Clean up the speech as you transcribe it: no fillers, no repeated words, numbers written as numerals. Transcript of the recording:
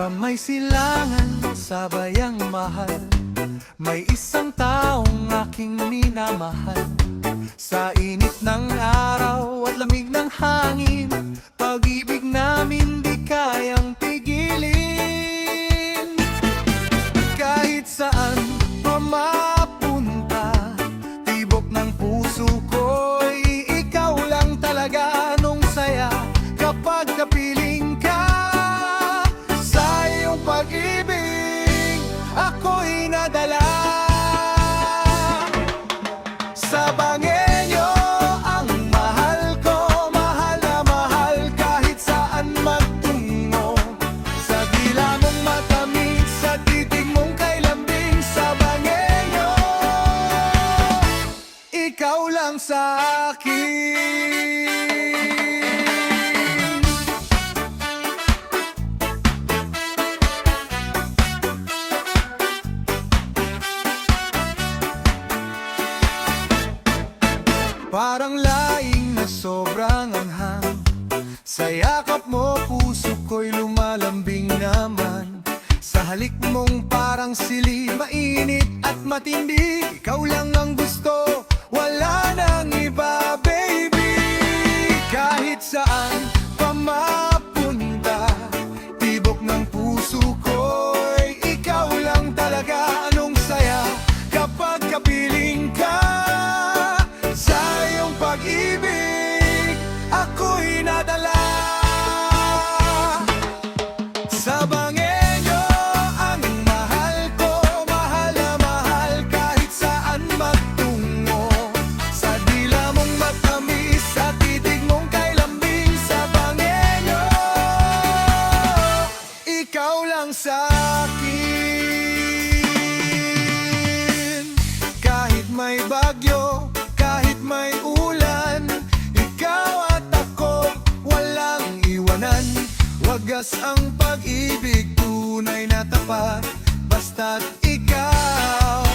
Sa may silangan, sa bayang mahal, may isang taong aking minamahal. Sa init ng araw at lamig ng hangin, pag-ibig namin di kayang pigilin. Kahit saan pa mapunta, tibok ng puso ko'y ikaw lang talaga. Nung saya kapag kapiling ka, sa iyong pag-ibig ako'y nadala. Sa Bangenyo ang mahal ko, mahal na mahal kahit saan magtungo. Sa dila mong matamis, sa titig mong kay lambing. Sa Bangenyo, ikaw lang sa akin. Parang laing na sobrang anghang, sa yakap mo puso ko'y lumalambing naman. Sa halik mong parang sili, mainit at matindi. Ikaw lang ang gusto, wala nang iba, baby. Kahit saan pa mapunta, tibok ng puso ko'y ikaw lang talaga. Anong saya kapag kapiling ka, sa iyong pag-ibig ako'y nadala. Sa Bangenyo ang mahal ko, mahal na mahal kahit saan magtungo. Sa dila mong matamis, sa titig mong kay lambing. Sa Bangenyo, ikaw lang sa akin. Kahit may bagyo, kahit may ulan, ikaw at ako walang iwanan. Wagas ang pag-ibig, tunay na tapat, basta't ikaw